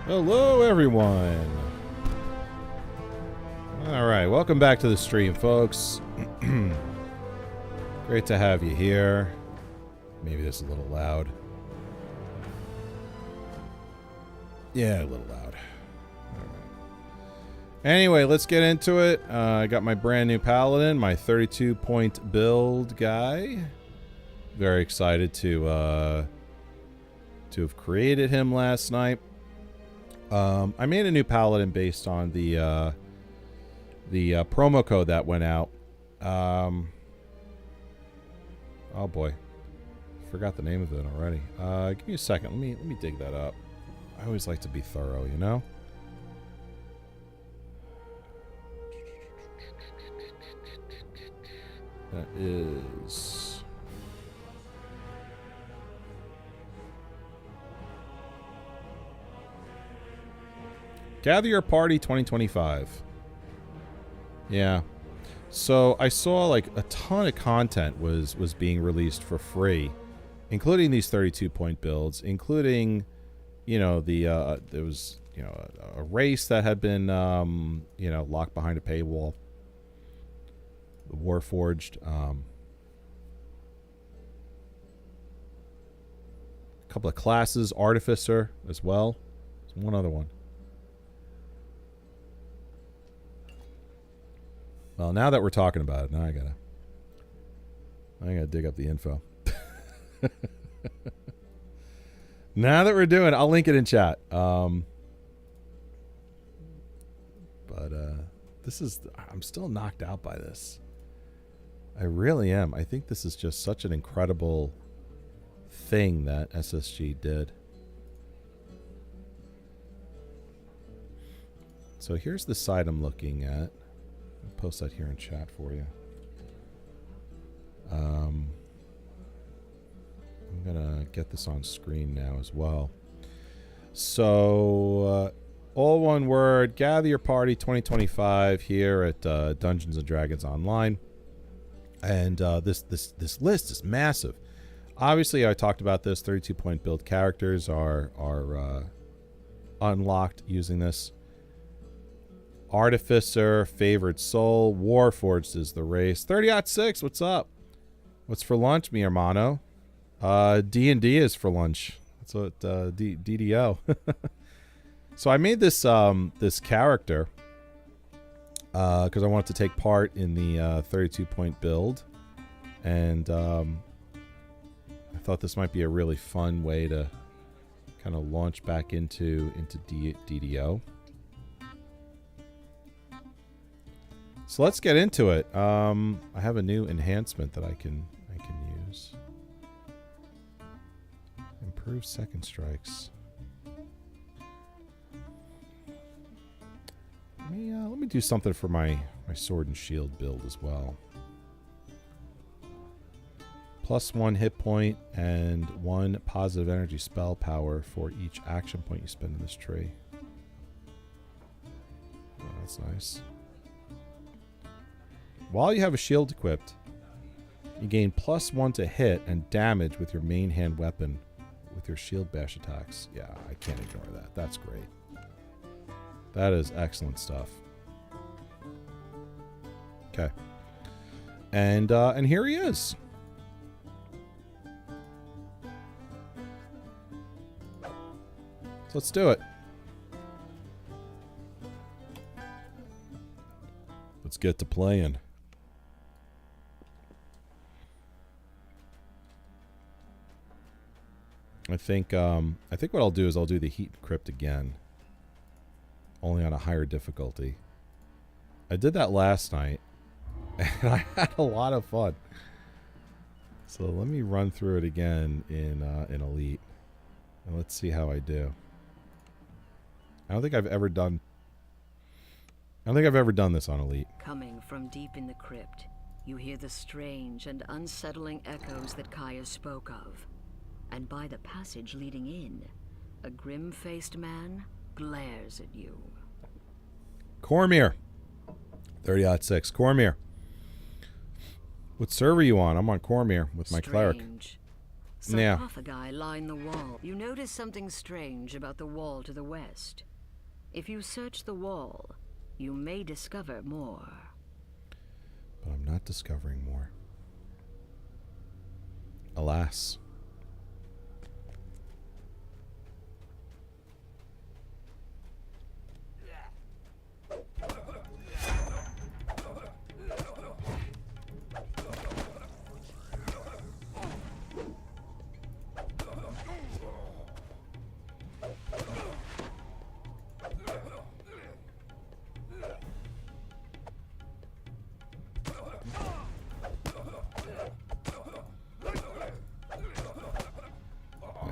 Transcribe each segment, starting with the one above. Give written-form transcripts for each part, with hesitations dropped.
Hello, everyone. All right, welcome back to the stream, folks. Great to have you here. Maybe this is a little loud. Yeah, a little loud. All right. Anyway, let's get into it. I got my brand new Paladin, my 32-point build guy. Very excited to have created him last night. I made a new Paladin based on the promo code that went out. Oh boy, forgot the name of it already. Give me a second. Let me dig that up. I always like to be thorough, you know. That is. Gather Your Party 2025. Yeah. So I saw like a ton of content was being released for free, including these 32-point builds, including, you know, there was, you know, a race that had been, you know, locked behind a paywall. The Warforged. A couple of classes, Artificer as well. There's one other one. Well, now that we're talking about it, now I gotta dig up the info. Now that we're doing it, I'll link it in chat. This is, I'm still knocked out by this. I really am. I think this is just such an incredible thing that SSG did. So here's the site I'm looking at. I'll post that here in chat for you. I'm gonna get this on screen now as well. So, all one word, Gather Your Party 2025 here at Dungeons & Dragons Online. And this list is massive. Obviously, I talked about this. 32-point build characters are unlocked using this. Artificer, Favored Soul, Warforged is the race. 30-6, what's up? What's for lunch, mi hermano? D&D is for lunch. That's what DDO. So I made this this character because I wanted to take part in the 32-point build, and I thought this might be a really fun way to kind of launch back into DDO. So let's get into it. I have a new enhancement that I can use. Improve second strikes. Let me do something for my sword and shield build as well. +1 hit point and 1 positive energy spell power for each action point you spend in this tree. Oh, that's nice. While you have a shield equipped, you gain +1 to hit and damage with your main hand weapon with your shield bash attacks. Yeah, I can't ignore that. That's great. That is excellent stuff. Okay. And here he is. So let's do it. Let's get to playing. I think what I'll do is I'll do the Heat Crypt again, only on a higher difficulty. I did that last night, and I had a lot of fun. So let me run through it again in Elite, and let's see how I do. I don't think I've ever done this on Elite. Coming from deep in the crypt, you hear the strange and unsettling echoes that Kaya spoke of. And by the passage leading in, a grim-faced man glares at you. Cormier. 30-6. Cormier. What server are you on? I'm on Cormier with my cleric. Yeah. Sarcophagi line the wall. You notice something strange about the wall to the west. If you search the wall, you may discover more. But I'm not discovering more. Alas.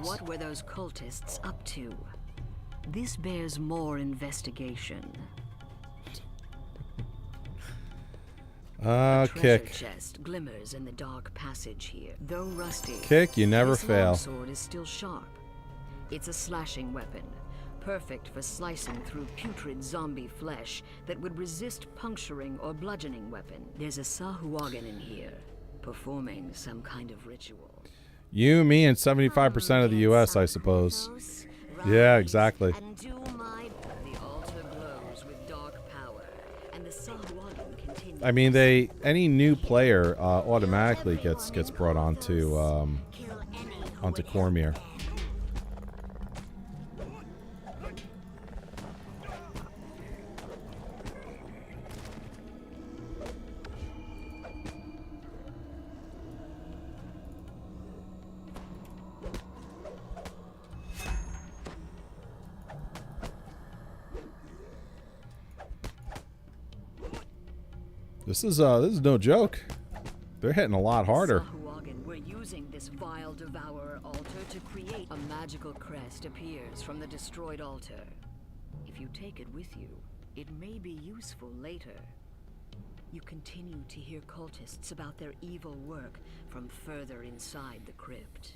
What were those cultists up to? This bears more investigation. A treasure Kick. chest glimmers in the dark passage here. Though rusty, Kick, you never this fail. longsword is still sharp. It's a slashing weapon, perfect for slicing through putrid zombie flesh that would resist puncturing or bludgeoning weapon. There's a Sahuagin in here, performing some kind of ritual. You, me, and 75% of the U.S., I suppose. Yeah, exactly. The altar glows with dark power, and the Sahuagin continues. I mean, any new player automatically gets brought onto Cormier. This is no joke. They're hitting a lot harder. Sahuagin were using this vile devourer altar to create a magical crest appears from the destroyed altar. If you take it with you, it may be useful later. You continue to hear cultists about their evil work from further inside the crypt.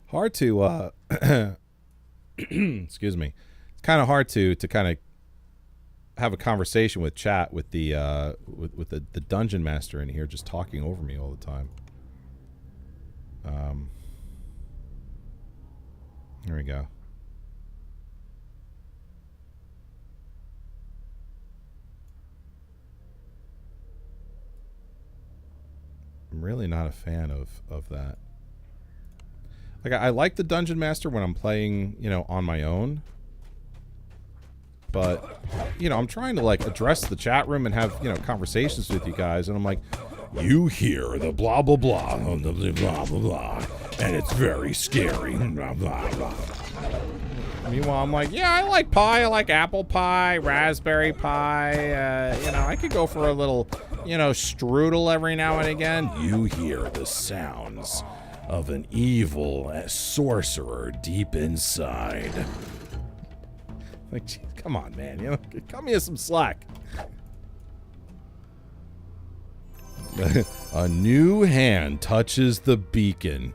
Hard to excuse me. It's kind of hard to kind of have a conversation with chat with the with the dungeon master in here just talking over me all the time. Here we go. I'm really not a fan of that. Like, I like the dungeon master when I'm playing, on my own. But, I'm trying to, like, address the chat room and have, conversations with you guys. And I'm like, you hear the blah, blah, blah, the blah, blah, blah. And it's very scary. Blah, blah, blah. Meanwhile, I'm like, yeah, I like pie. I like apple pie, raspberry pie. I could go for a little, strudel every now and again. You hear the sounds of an evil sorcerer deep inside. Like, geez, come on, man. Cut me some slack. A new hand touches the beacon.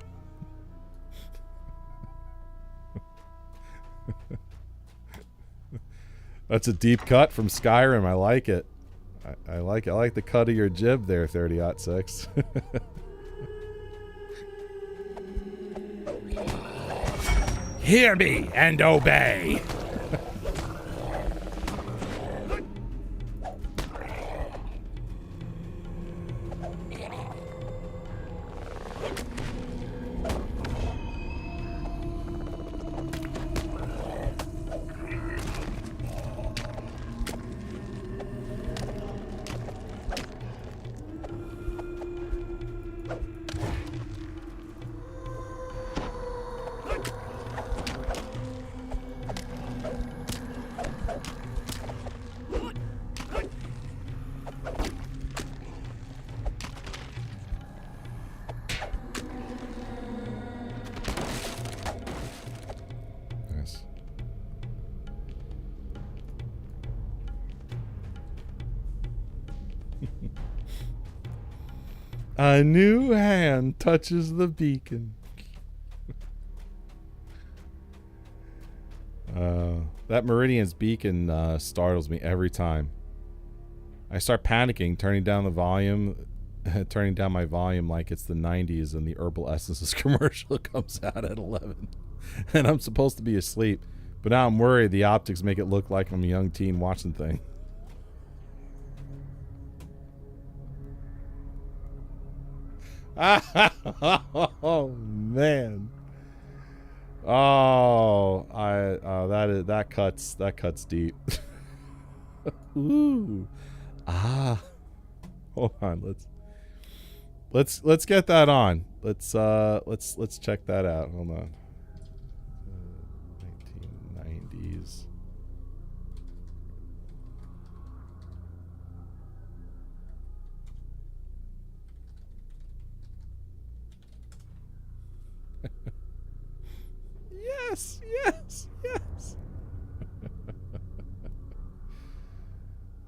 That's a deep cut from Skyrim. I like it. I like it. I like the cut of your jib there, 30-06. Hear me and obey. A new hand touches the beacon. That Meridian's beacon startles me every time. I start panicking, turning down the volume, turning down my volume like it's the 90s and the Herbal Essences commercial comes out at 11. And I'm supposed to be asleep. But now I'm worried the optics make it look like I'm a young teen watching thing. Oh man. Oh, that cuts deep. Ooh. Ah. Hold on, let's get that on. Let's check that out. Hold on. 1990s. Yes, yes, yes.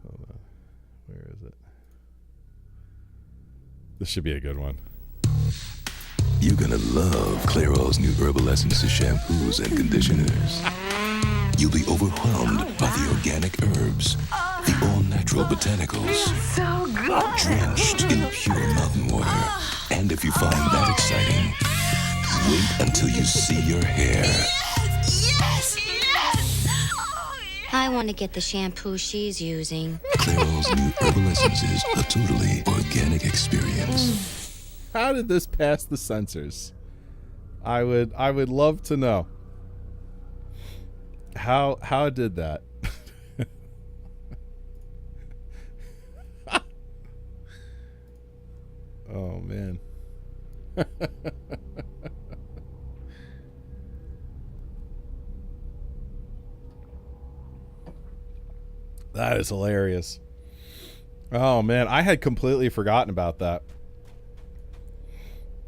Hold on. Where is it? This should be a good one. You're gonna love Clairol's new herbal essences, shampoos, and conditioners. You'll be overwhelmed by the organic herbs, the all-natural botanicals, So good. drenched in pure mountain water. And if you find that exciting, wait until you see your hair. Yes! Yes! Oh, yeah. I want to get the shampoo she's using. Clairol's new herbal essences, a totally organic experience. How did this pass the censors? I would love to know. How did that? Oh man. That is hilarious. Oh man, I had completely forgotten about that.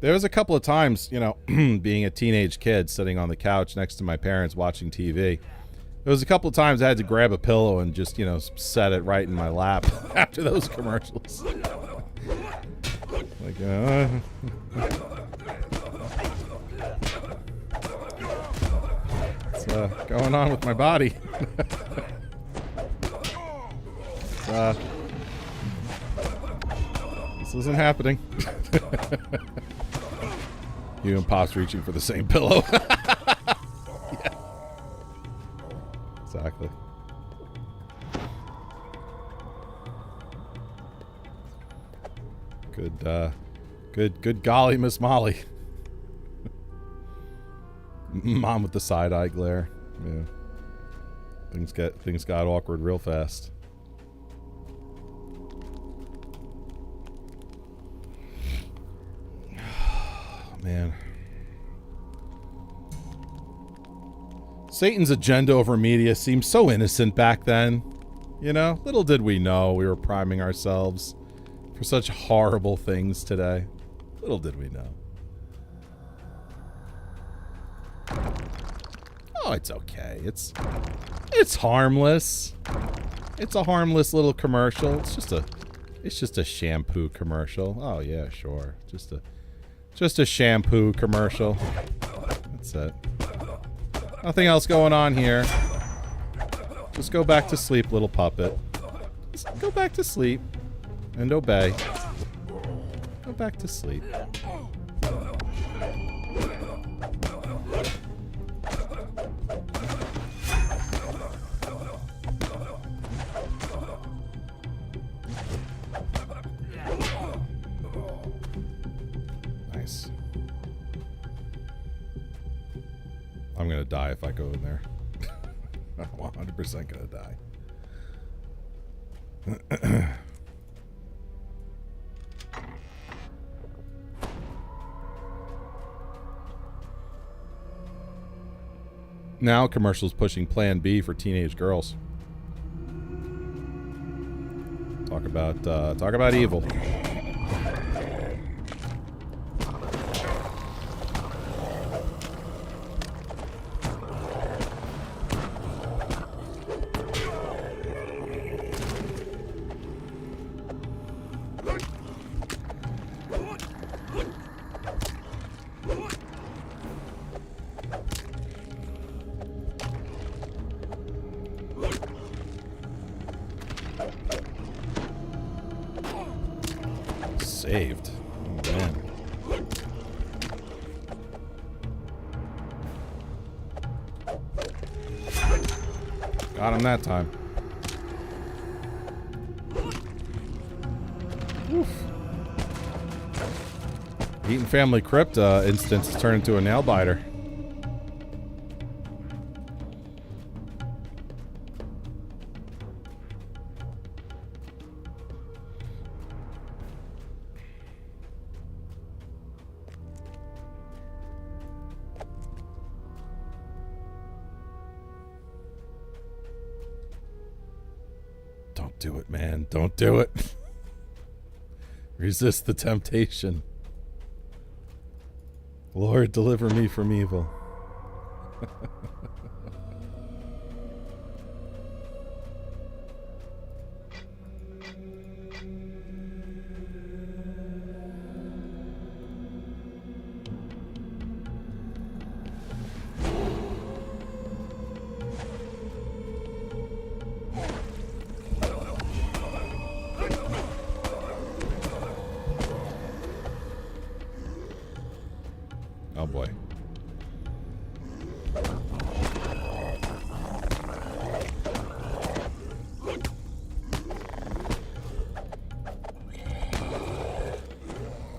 There was a couple of times, you know, being a teenage kid sitting on the couch next to my parents watching TV. There was a couple of times I had to grab a pillow and just, you know, set it right in my lap after those commercials. Like, what's going on with my body? This isn't happening. You and Pop's reaching for the same pillow. Yeah. Exactly. Good golly, Miss Molly. Mom with the side-eye glare. Yeah. Things got awkward real fast. Man. Satan's agenda over media seemed so innocent back then. You know, little did we know we were priming ourselves for such horrible things today. Little did we know. Oh, it's okay. It's harmless. It's a harmless little commercial. It's just a shampoo commercial. Oh yeah, sure. Just a shampoo commercial. That's it. Nothing else going on here. Just go back to sleep, little puppet. Just go back to sleep and obey. Go back to sleep. Nice. I'm gonna die if I go in there. I'm 100% gonna die. Now commercials pushing Plan B for teenage girls. Talk about evil. saved. Oh, man. Got him that time. Oof. Eaton Family Crypt instance has turned into a nail biter. Don't do it, man. Don't do it. Resist the temptation. Lord, deliver me from evil. Oh boy.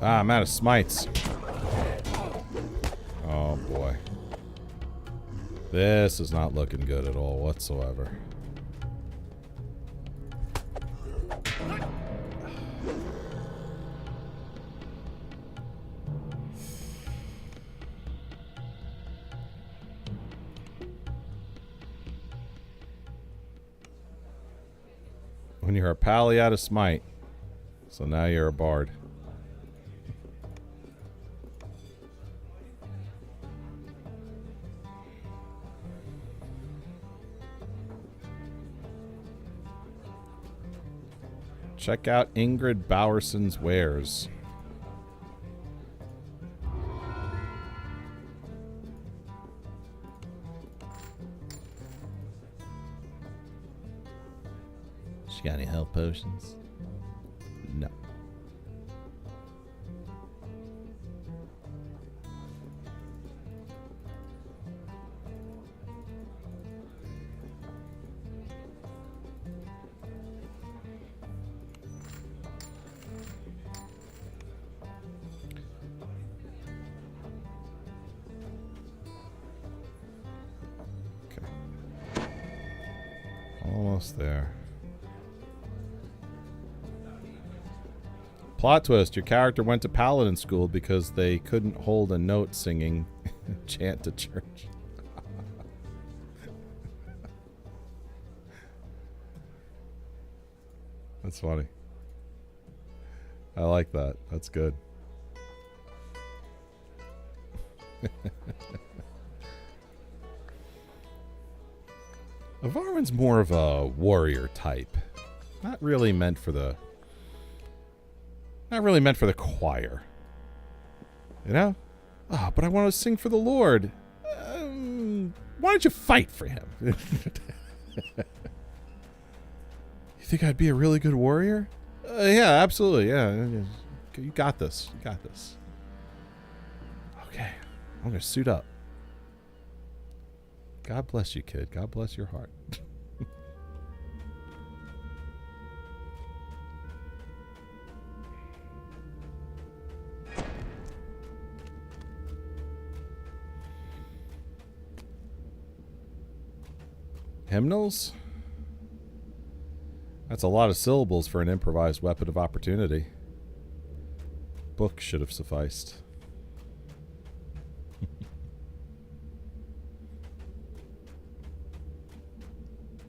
Ah, I'm out of smites. Oh boy. This is not looking good at all whatsoever. When you're a pally out of smite. So now you're a bard. Check out Ingrid Bowerson's wares. She got any health potions? No. Okay. Almost there. Plot twist, your character went to paladin school because they couldn't hold a note singing chant to church. That's funny. I like that. That's good. Avarwin's more of a warrior type. Not really meant for the choir. You know? Ah, but I want to sing for the Lord. Why don't you fight for him? You think I'd be a really good warrior? Yeah, absolutely. Yeah. You got this. You got this. Okay. I'm going to suit up. God bless you, kid. God bless your heart. Hymnals? That's a lot of syllables for an improvised weapon of opportunity. Book should have sufficed.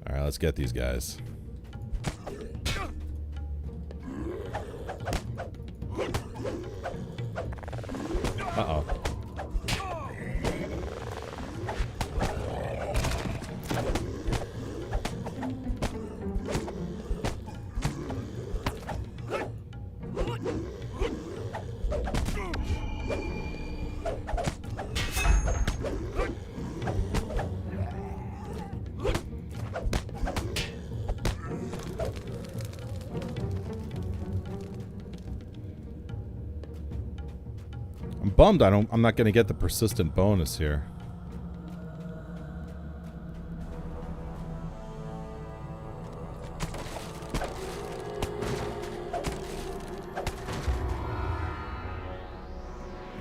Alright, let's get these guys. Uh-oh. bummed I'm not going to get the persistent bonus here.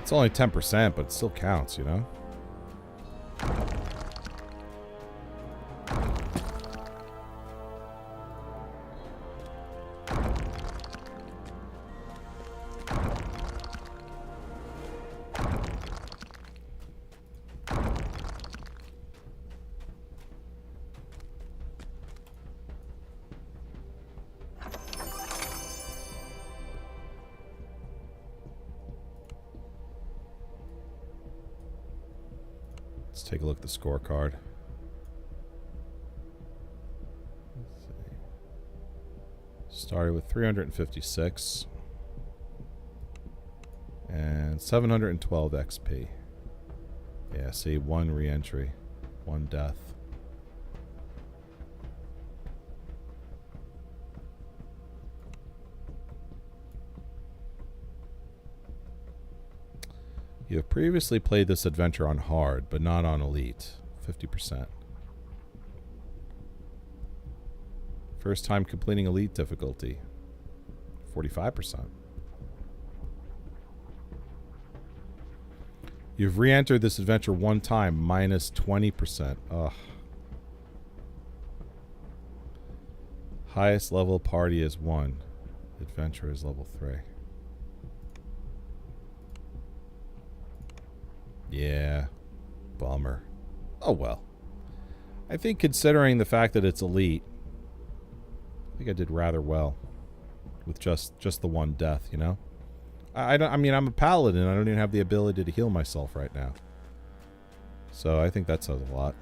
It's only 10%, but it still counts, you know? Let's take a look at the scorecard. Let's see. Started with 356 and 712 XP. Yeah, see, 1 re-entry, 1 death. You have previously played this adventure on hard, but not on elite. 50%. First time completing elite difficulty. 45%. You've re-entered this adventure 1 time, minus 20%. Ugh. Highest level party is 1. Adventure is level 3. Yeah, bummer. Oh well. I think considering the fact that it's elite, I think I did rather well with just the 1 death, you know? I mean, I'm a paladin. I don't even have the ability to heal myself right now. So I think that says a lot.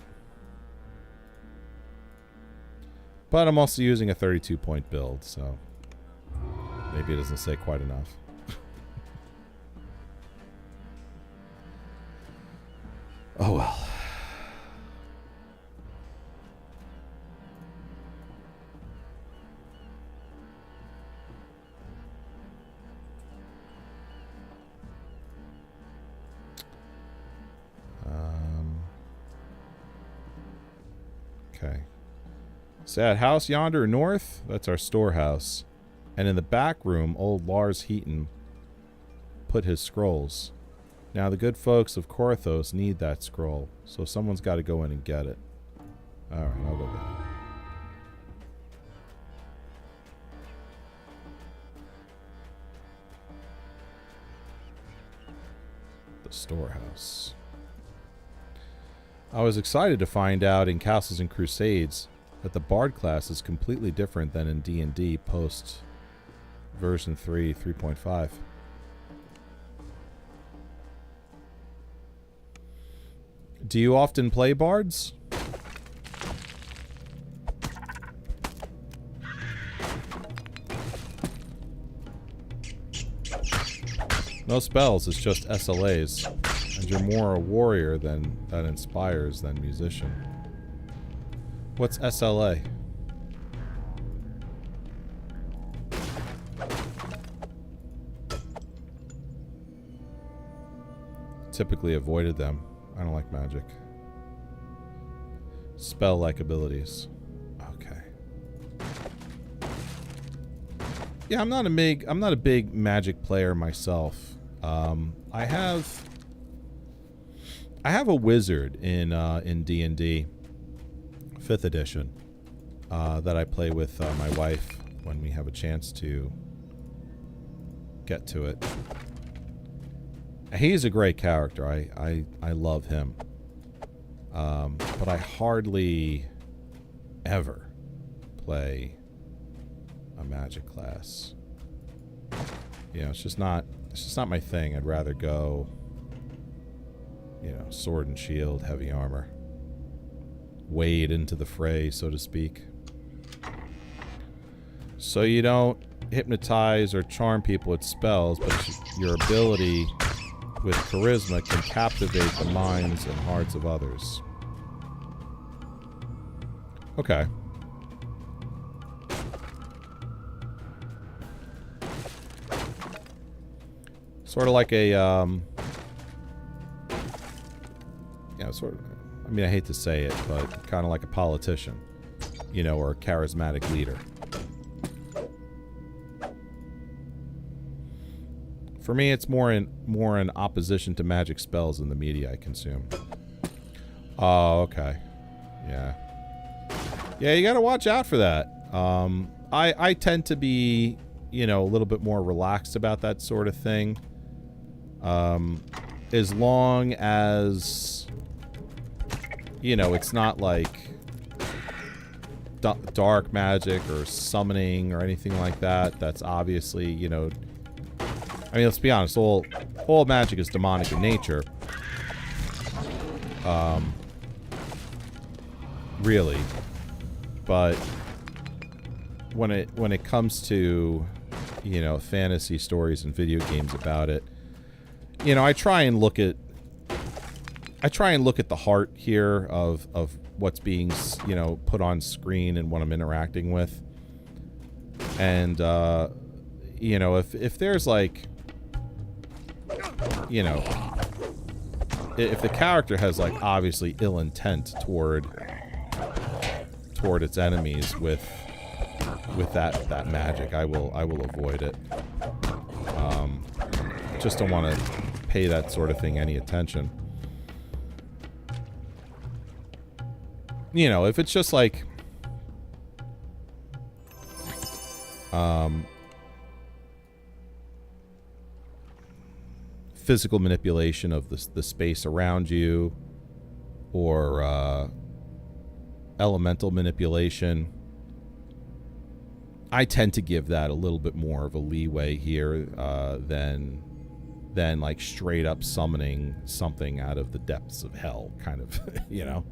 But I'm also using a 32-point build, so maybe it doesn't say quite enough. Oh well. Okay. So that house yonder north, that's our storehouse. And in the back room, old Lars Heaton put his scrolls. Now, the good folks of Korthos need that scroll, so someone's got to go in and get it. Alright, I'll go get it. The storehouse. I was excited to find out in Castles and Crusades that the Bard class is completely different than in D&D post version 3.5. Do you often play bards? No spells, it's just SLAs. And you're more a warrior that inspires than musician. What's SLA? Typically avoided them. I don't like magic. Spell-like abilities. Okay. Yeah, I'm not a big magic player myself. I have a wizard in D&D 5th edition that I play with my wife when we have a chance to get to it. He's a great character. I love him. But I hardly ever play a magic class. You know, it's just not my thing. I'd rather go, you know, sword and shield, heavy armor. Wade into the fray, so to speak. So you don't hypnotize or charm people with spells, but your ability with charisma can captivate the minds and hearts of others. Okay. Sort of like a sort of, I mean, I hate to say it, but kind of like a politician, you know, or a charismatic leader. For me, it's more in opposition to magic spells in the media I consume. Oh, okay. Yeah. Yeah, you got to watch out for that. I tend to be, you know, a little bit more relaxed about that sort of thing. As long as, you know, it's not like dark magic or summoning or anything like that. That's obviously, you know, I mean, let's be honest, all magic is demonic in nature. Really. But when it comes to, you know, fantasy stories and video games about it, you know, I try and look at the heart here of what's being, you know, put on screen and what I'm interacting with. And you know, if there's like, you know, if the character has like obviously ill intent toward its enemies with that magic, I will avoid it. Just don't want to pay that sort of thing any attention. You know, if it's just like physical manipulation of the space around you, or elemental manipulation, I tend to give that a little bit more of a leeway here than like straight up summoning something out of the depths of hell, kind of, you know.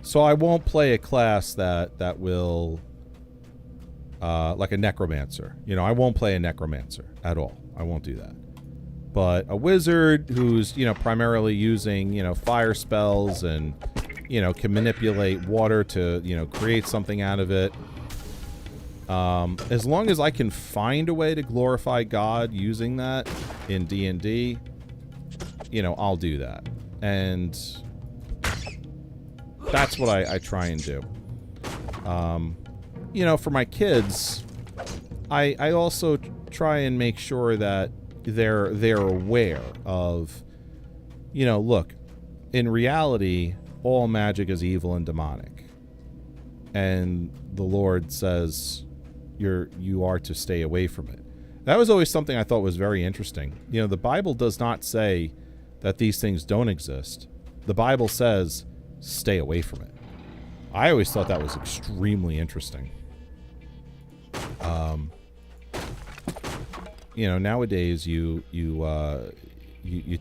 So I won't play a class that will like a necromancer. You know, I won't play a necromancer at all. I won't do that. But a wizard who's, you know, primarily using, you know, fire spells and, you know, can manipulate water to, you know, create something out of it. As long as I can find a way to glorify God using that in D&D, you know, I'll do that. And that's what I try and do. You know, for my kids, I also try and make sure that they're aware of, you know, look, in reality, all magic is evil and demonic. And the Lord says you are to stay away from it. That was always something I thought was very interesting. You know, the Bible does not say that these things don't exist. The Bible says stay away from it. I always thought that was extremely interesting. You know, nowadays you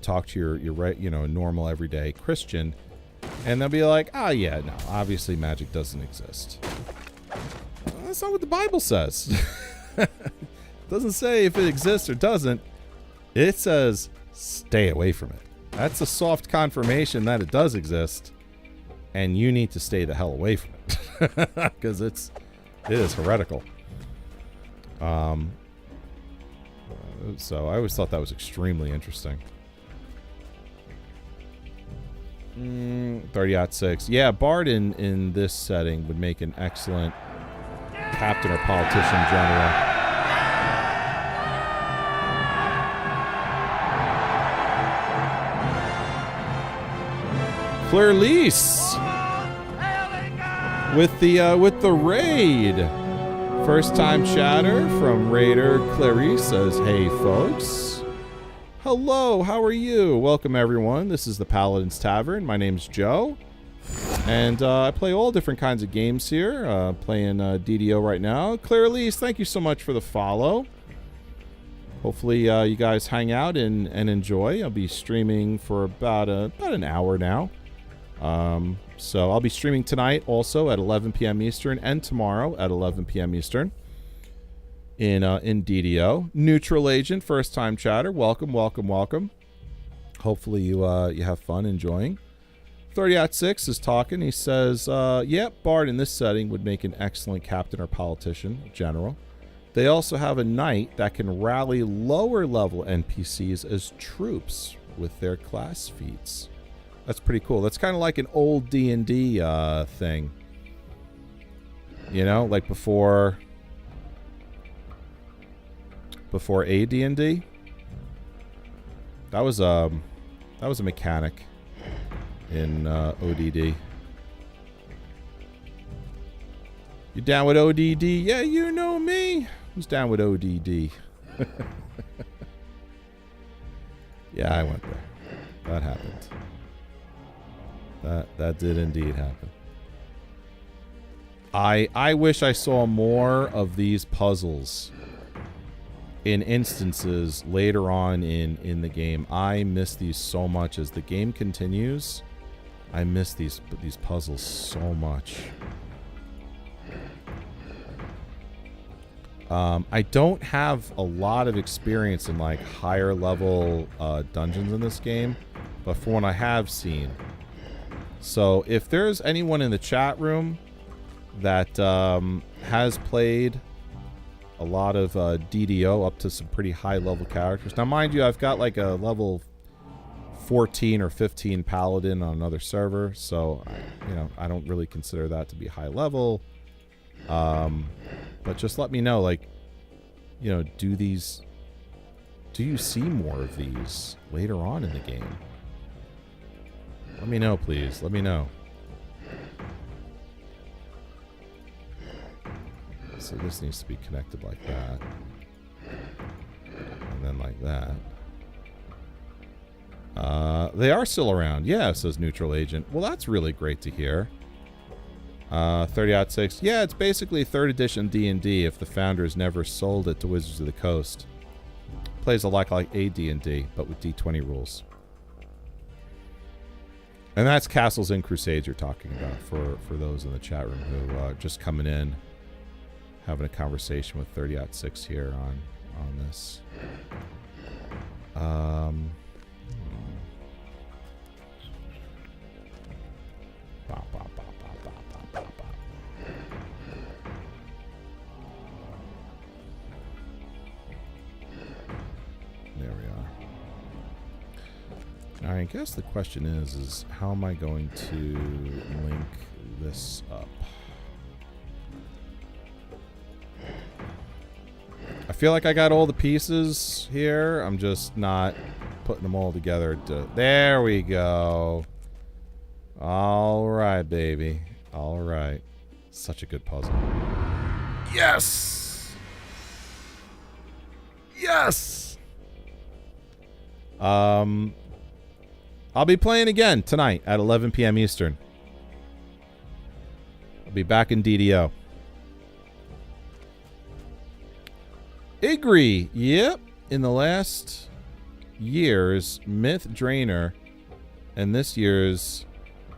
talk to your you know, normal everyday Christian, and they'll be like, "Ah, yeah, no, obviously magic doesn't exist." Well, that's not what the Bible says. It doesn't say if it exists or doesn't. It says stay away from it. That's a soft confirmation that it does exist, and you need to stay the hell away from it because it is heretical. So I always thought that was extremely interesting. 30-6. Yeah, Bard in this setting would make an excellent captain or politician general. Claire-Lise with the raid. First time chatter from Raider Clarice says, "Hey folks." Hello, how are you? Welcome everyone. This is the Paladin's Tavern. My name's Joe. And I play all different kinds of games here. Playing DDO right now. Claire-Lise, thank you so much for the follow. Hopefully you guys hang out and enjoy. I'll be streaming for about an hour now. So I'll be streaming tonight also at 11 p.m. Eastern and tomorrow at 11 p.m. Eastern in DDO. Neutral Agent, first time chatter. Welcome, welcome, welcome. Hopefully you have fun enjoying. 30-6 is talking. He says, yep, Bard in this setting would make an excellent captain or politician general. They also have a knight that can rally lower level NPCs as troops with their class feats. That's pretty cool. That's kind of like an old D&D thing. You know, like before AD&D. That was a mechanic in ODD. You down with ODD? Yeah, you know me. Who's down with ODD? Yeah, I went there. That happened. That did indeed happen. I wish I saw more of these puzzles in instances later on in the game. I miss these so much as the game continues. I miss these puzzles so much. I don't have a lot of experience in like higher level dungeons in this game, but from what I have seen. So if there's anyone in the chat room that has played a lot of DDO up to some pretty high level characters. Now, mind you, I've got like a level 14 or 15 paladin on another server, so I don't really consider that to be high level. But just let me know, like, do you see more of these later on in the game? Let me know, please. Let me know. So this needs to be connected like that. And then like that. They are still around. Yeah, says Neutral Agent. Well, that's really great to hear. 30-6. Yeah, it's basically 3rd edition D&D if the founders never sold it to Wizards of the Coast. Plays a lot like AD&D, but with D20 rules. And that's Castles and Crusades you're talking about for those in the chat room who are just coming in, having a conversation with 30-6 here on this. There we are. Now, I guess the question is how am I going to link this up? I feel like I got all the pieces here. I'm just not putting them all together. There we go. All right, baby. All right. Such a good puzzle. Yes! Yes! I'll be playing again tonight at 11 p.m. Eastern. I'll be back in DDO. Igri, yep. In the last year's Myth Drainer and this year's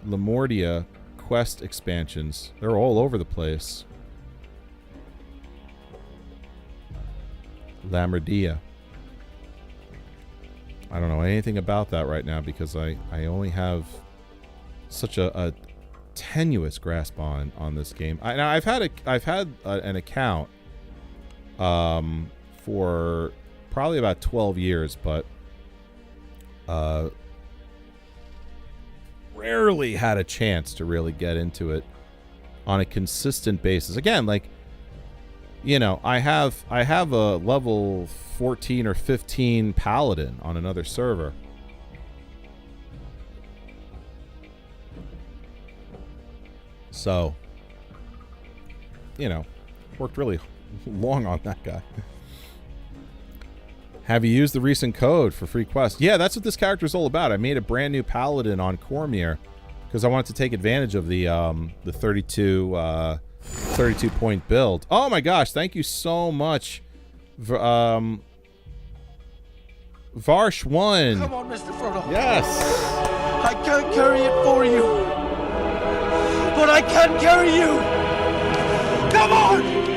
Lemordia quest expansions, they're all over the place. Lamordia. I don't know anything about that right now because I only have such a tenuous grasp on this game. Now I've had an account for probably about 12 years, but rarely had a chance to really get into it on a consistent basis. Again, like, I have a level 14 or 15 paladin on another server. So, worked really long on that guy. Have you used the recent code for free quests? Yeah, that's what this character is all about. I made a brand new paladin on Cormier because I wanted to take advantage of the 32 point build. Oh my gosh, thank you so much. Varsh1. Come on, Mr. Frodo. Yes. I can't carry it for you, but I can carry you. Come on.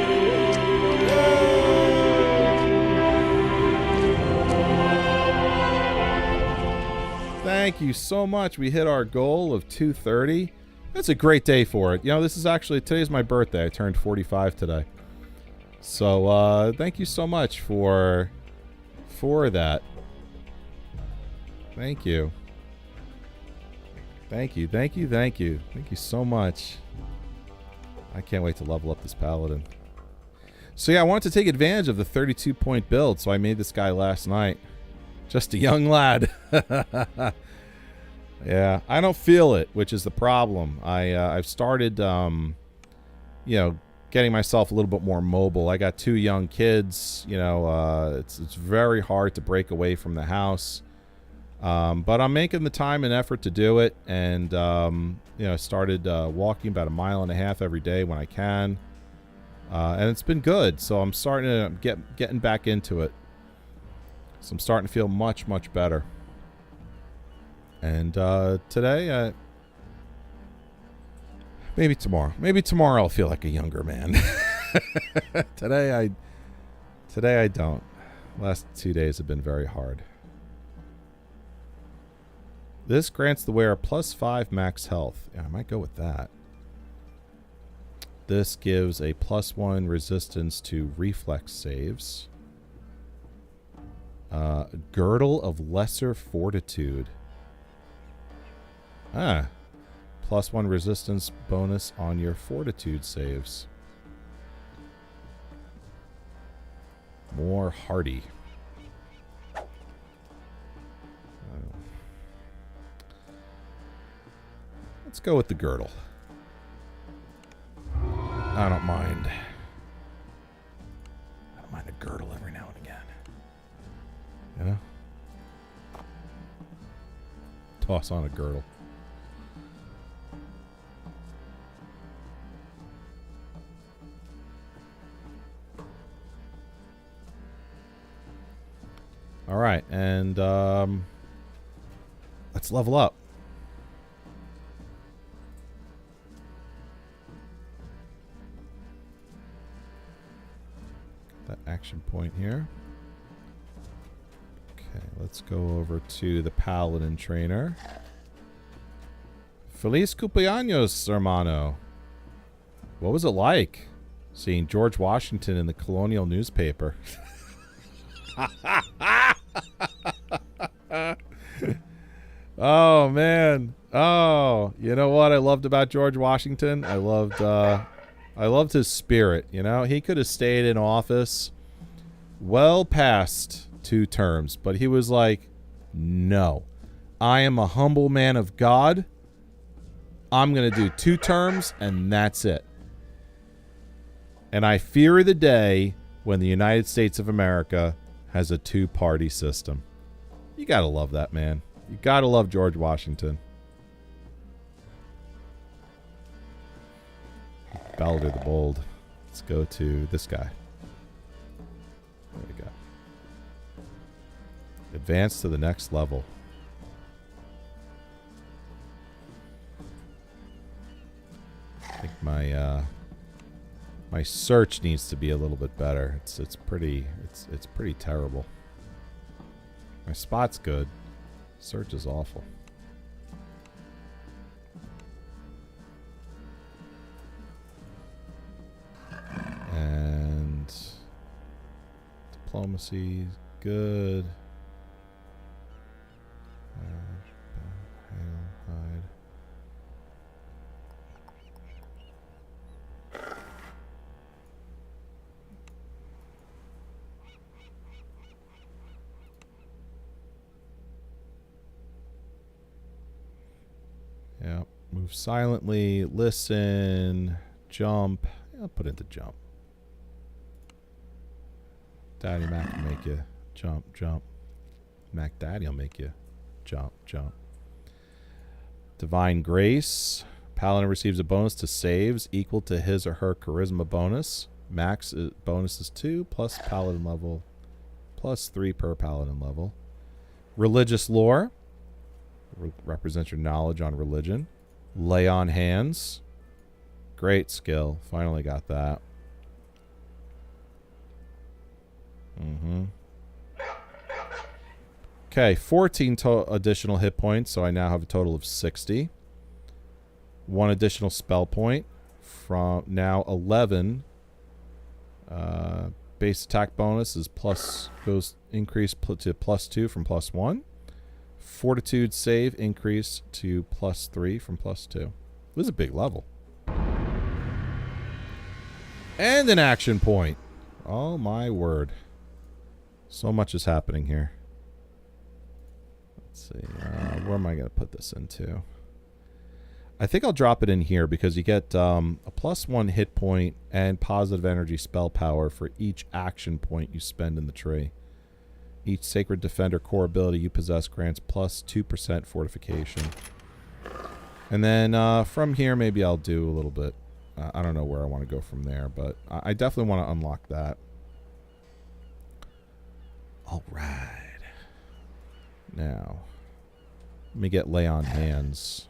Thank you so much. We hit our goal of 230. That's a great day for it. This is actually, today's my birthday. I turned 45 today. So thank you so much for that. Thank you. Thank you. Thank you. Thank you. Thank you so much. I can't wait to level up this paladin. So yeah, I wanted to take advantage of the 32-point build, so I made this guy last night. Just a young lad. Yeah, I don't feel it, which is the problem. I've started, you know, getting myself a little bit more mobile. I got 2 young kids. You know, it's very hard to break away from the house. But I'm making the time and effort to do it, and you know, started walking about 1.5 miles every day when I can, and it's been good. So I'm starting to getting back into it. So I'm starting to feel much better. And today, maybe tomorrow I'll feel like a younger man. Today I don't. Last 2 days have been very hard. This grants the wearer +5 max health. Yeah, I might go with that. This gives a +1 resistance to reflex saves. Girdle of Lesser Fortitude. +1 resistance bonus on your fortitude saves. More hardy. Let's go with the girdle. I don't mind. I don't mind a girdle every now and again. You know? Toss on a girdle. All right, and let's level up. That action point here. Okay, let's go over to the Paladin Trainer. Feliz cumpleaños, hermano. What was it like seeing George Washington in the colonial newspaper? Oh, man. Oh, you know what I loved about George Washington? I loved his spirit, you know? He could have stayed in office well past 2 terms, but he was like, no. I am a humble man of God. I'm going to do 2 terms, and that's it. And I fear the day when the United States of America has a 2-party system. You got to love that, man. You got to love George Washington. Balder the Bold. Let's go to this guy. There we go. Advance to the next level. I think my search needs to be a little bit better. It's pretty terrible. My spot's good. Search is awful. And diplomacy good. Hide. Yeah, move silently, listen, jump. I'll put into jump. Daddy Mac will make you jump, jump. Mac Daddy will make you jump, jump. Divine Grace. Paladin receives a bonus to saves equal to his or her charisma bonus. Max bonus is 2 plus Paladin level plus 3 per Paladin level. Religious Lore. Represents your knowledge on religion. Lay on Hands. Great skill. Finally got that. Okay, 14 additional hit points, so I now have a total of 60. 1 additional spell point. From now 11 Base attack bonus is goes increase to +2 from +1. Fortitude save increase to +3 from +2. This is a big level. And an action point. Oh my word. So much is happening here. Let's see. Where am I going to put this into? I think I'll drop it in here because you get a +1 hit point and positive energy spell power for each action point you spend in the tree. Each Sacred Defender core ability you possess grants +2% fortification. And then from here, maybe I'll do a little bit. I don't know where I want to go from there, but I definitely want to unlock that. All right. Now, let me get lay on hands.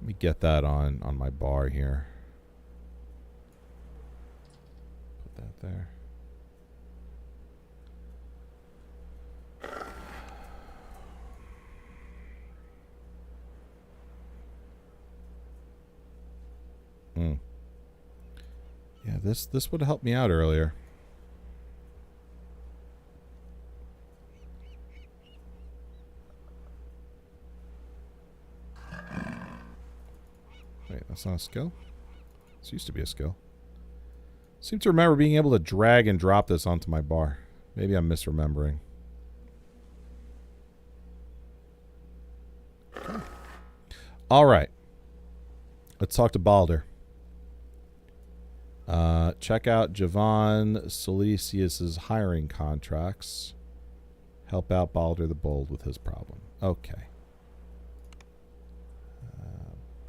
Let me get that on my bar here. Put that there. Yeah, this would have helped me out earlier. Wait, that's not a skill? This used to be a skill. Seem to remember being able to drag and drop this onto my bar. Maybe I'm misremembering. Okay. All right. Let's talk to Balder. Check out Javon Solicius's hiring contracts. Help out Balder the Bold with his problem. Okay.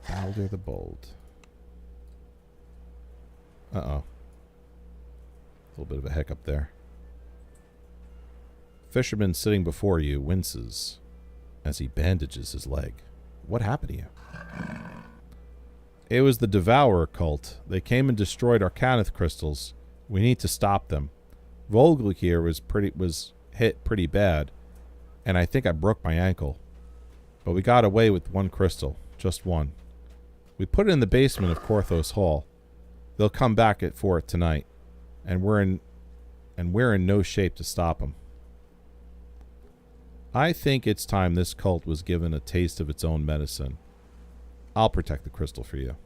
Balder the Bold. Uh-oh. A little bit of a hiccup there. Fisherman sitting before you winces as he bandages his leg. What happened to you? It was the Devourer cult. They came and destroyed our Canith crystals. We need to stop them. Volglikir was hit pretty bad, and I think I broke my ankle. But we got away with one crystal. Just one. We put it in the basement of Korthos Hall. They'll come back for it tonight, and we're in no shape to stop them. I think it's time this cult was given a taste of its own medicine. I'll protect the crystal for you.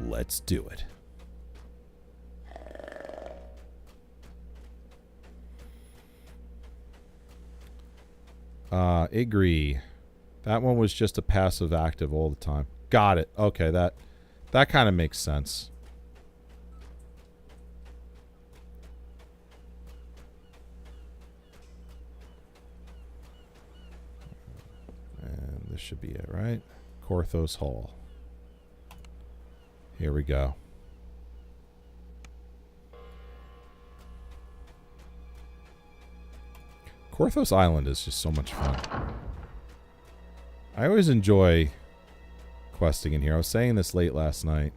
Let's do it. Agree. That one was just a passive active all the time. Got it. Okay, that kind of makes sense. And this should be it, right? Korthos Hall. Here we go. Korthos Island is just so much fun. I always enjoy questing in here. I was saying this late last night.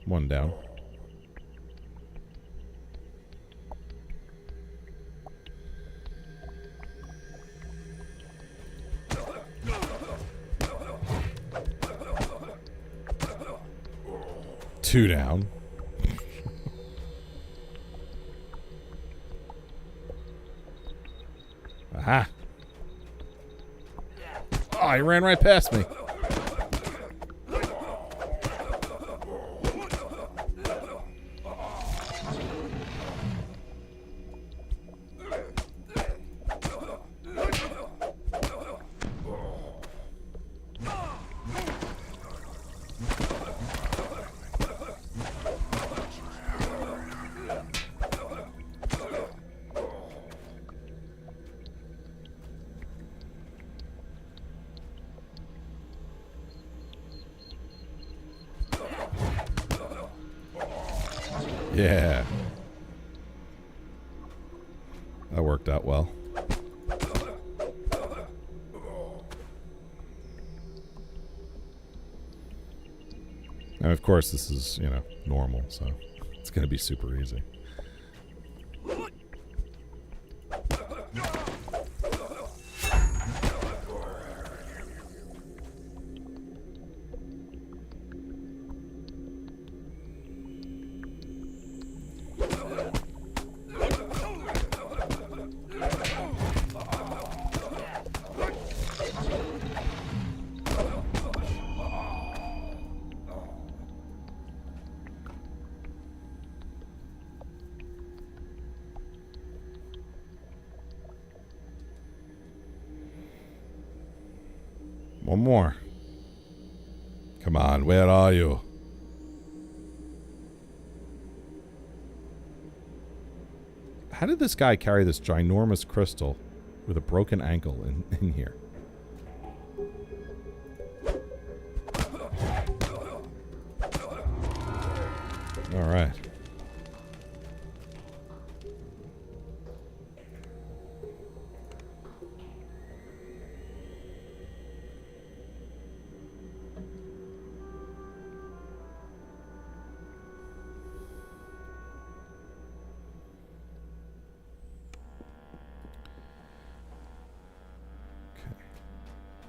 One down. Two down. Aha. Oh, he ran right past me. Yeah. That worked out well. And of course, this is, you know, normal, so it's going to be super easy. One more. Come on, where are you? How did this guy carry this ginormous crystal with a broken ankle in here? All right.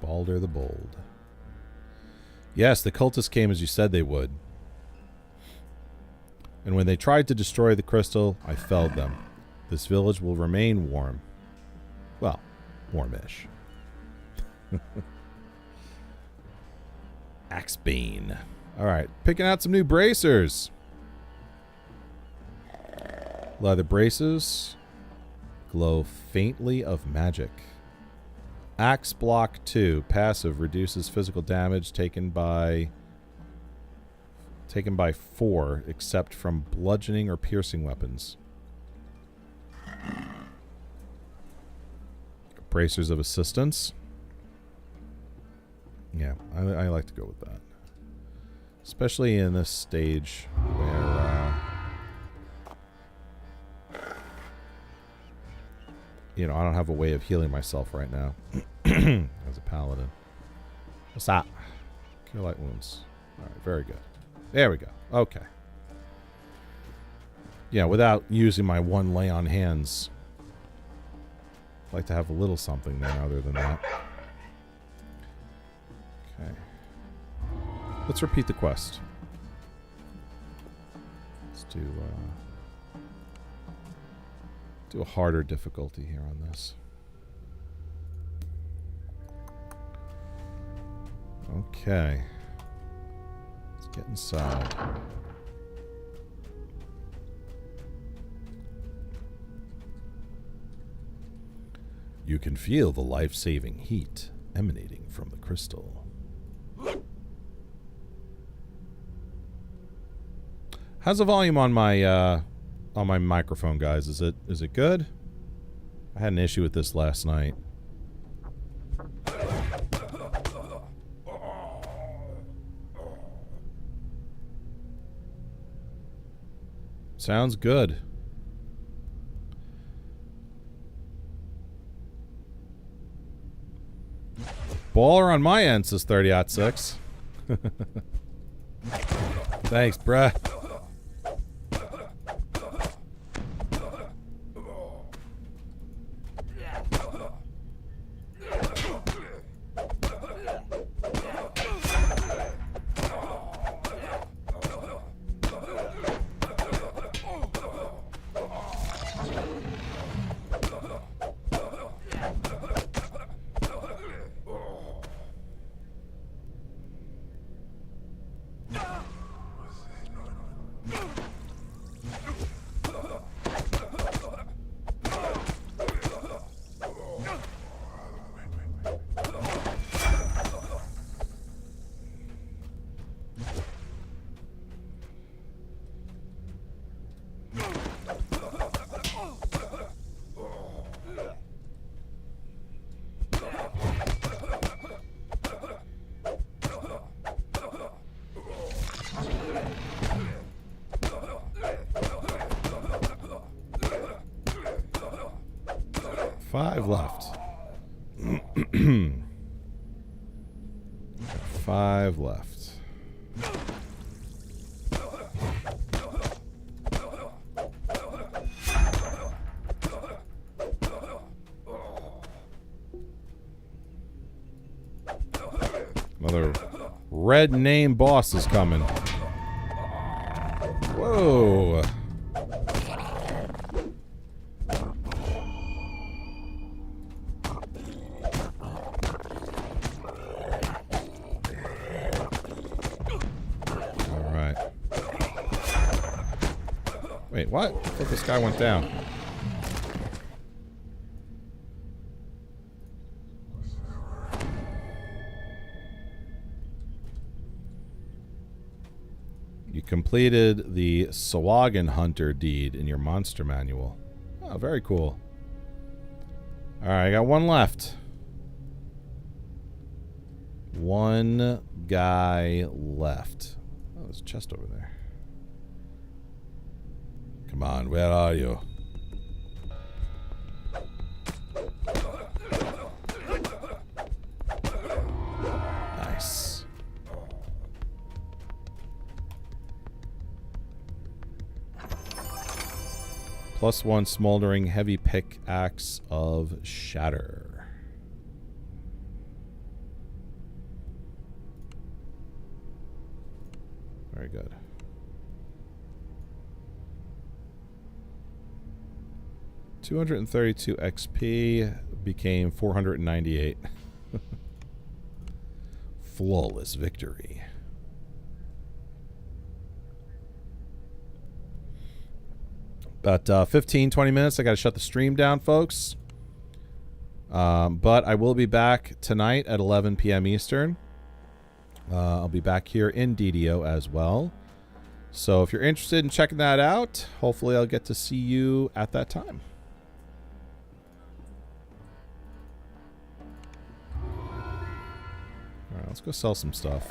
Balder the Bold. Yes, the cultists came as you said they would. And when they tried to destroy the crystal, I felled them. This village will remain warm. Well, warmish. Axebane. Alright, picking out some new bracers. Leather braces. Glow faintly of magic. Axe block 2. Passive reduces physical damage taken by 4, except from bludgeoning or piercing weapons. Bracers of assistance. Yeah, I like to go with that. Especially in this stage where, you know, I don't have a way of healing myself right now as a paladin. What's that? Cure light wounds. All right, very good. There we go. Okay. Yeah, without using my one lay on hands. I'd like to have a little something there other than that. Okay. Let's repeat the quest. Let's do a harder difficulty here on this. Okay. Let's get inside. You can feel the life-saving heat emanating from the crystal. How's the volume on my microphone, guys? Is it good? I had an issue with this last night. Sounds good. Baller on my end, says 30-6. Thanks, bruh. 5 left. 5 left. Another red name boss is coming. Whoa. Alright. Wait, what? I thought this guy went down. You completed the Sawagan Hunter deed in your monster manual. Oh, very cool. Alright, I got 1 left. 1 guy left. Oh, there's a chest over there. Come on, where are you? Nice. +1 smoldering heavy pickaxe of shatter. Very good. $232 XP became 498. Flawless victory. About 15, 20 minutes. I got to shut the stream down, folks. But I will be back tonight at 11 p.m. Eastern. I'll be back here in DDO as well. So if you're interested in checking that out, hopefully I'll get to see you at that time. All right, let's go sell some stuff.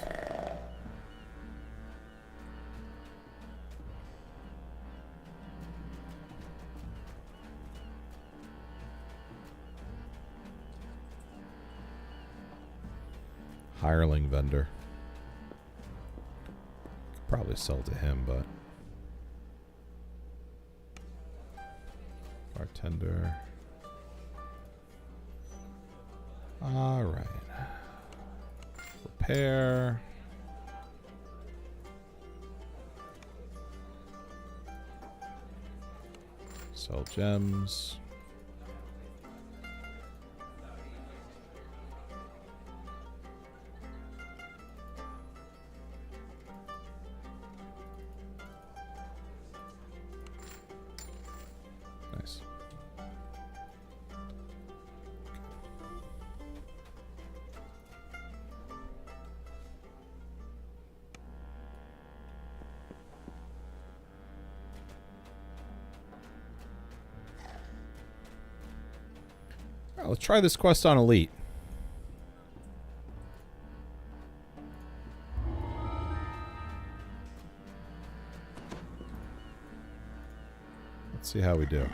Hireling vendor. Could probably sell to him, but bartender. All right. Repair. Sell gems. Nice. All right, let's try this quest on Elite. Let's see how we do.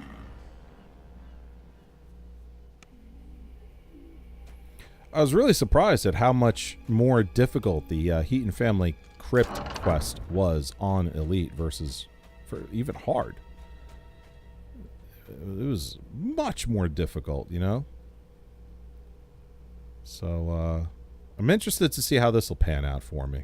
I was really surprised at how much more difficult the Heaton Family Crypt quest was on Elite versus for even hard. It was much more difficult, you know? So, I'm interested to see how this will pan out for me.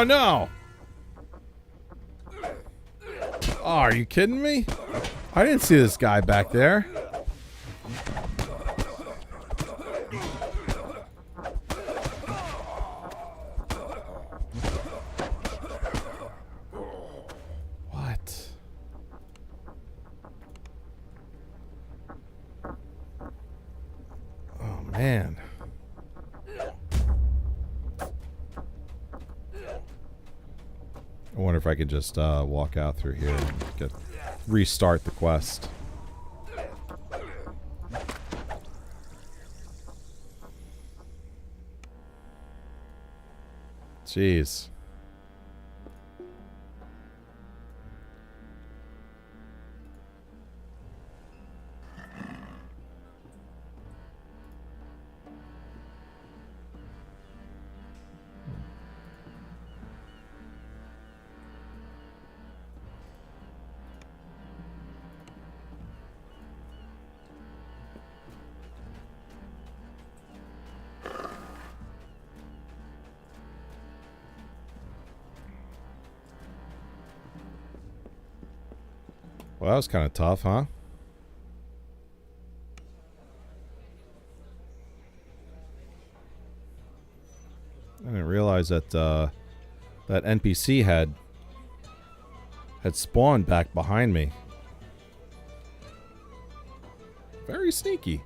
Oh, no. Oh, are you kidding me? I didn't see this guy back there. What? Oh, man. I wonder if I could just walk out through here and restart the quest. Jeez. Well, that was kind of tough, huh? I didn't realize that that NPC had spawned back behind me. Very sneaky.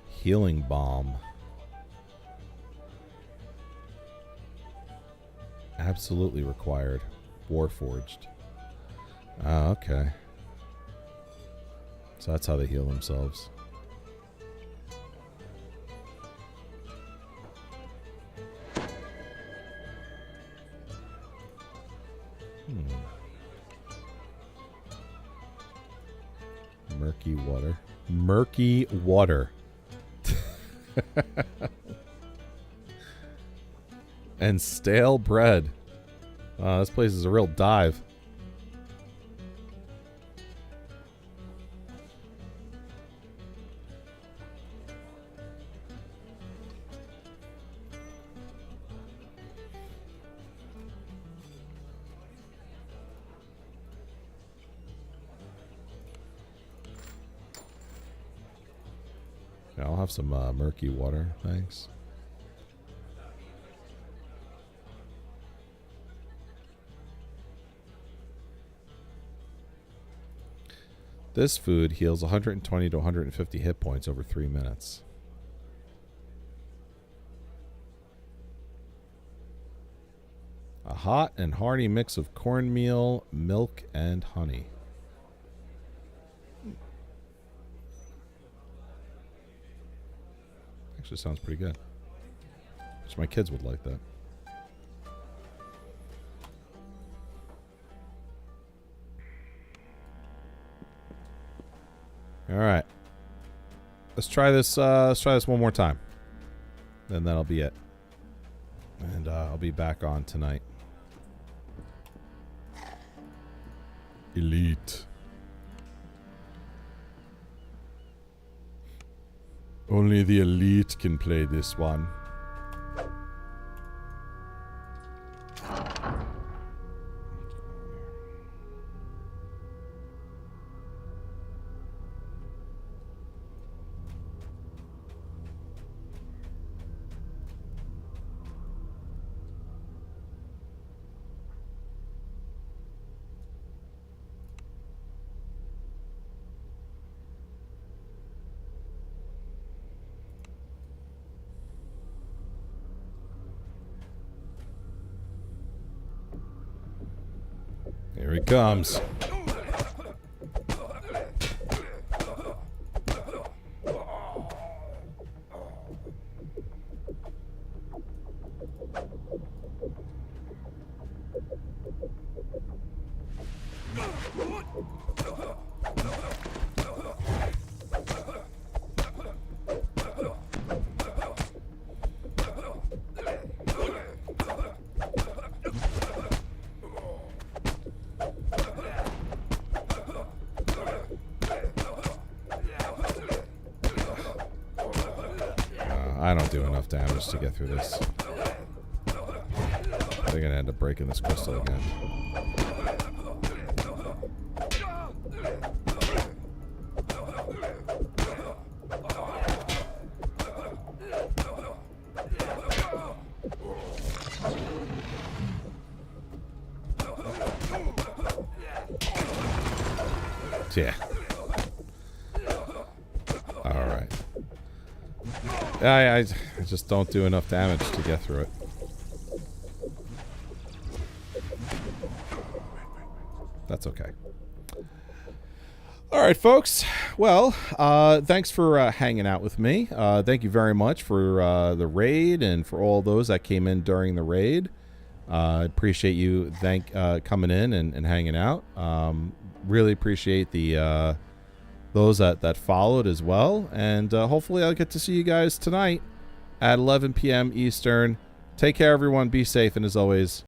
Healing bomb. Absolutely required. Warforged. Ah, okay. So that's how they heal themselves. Murky water. Murky water. And stale bread. This place is a real dive. Yeah, I'll have some murky water, thanks. This food heals 120 to 150 hit points over 3 minutes. A hot and hearty mix of cornmeal, milk, and honey. Actually sounds pretty good. Which my kids would like that. All right. Let's try this one more time. Then that'll be it. And I'll be back on tonight. Elite. Only the elite can play this one. Here he comes. I don't do enough damage to get through this. They're gonna end up breaking this crystal again. Yeah. Alright. I just don't do enough damage to get through it. That's okay. Alright, folks. Well, thanks for hanging out with me. Thank you very much for the raid and for all those that came in during the raid. I appreciate you coming in and hanging out. Really appreciate the those that followed as well, and hopefully I'll get to see you guys tonight at 11 p.m. Eastern. Take care, everyone. Be safe, and as always,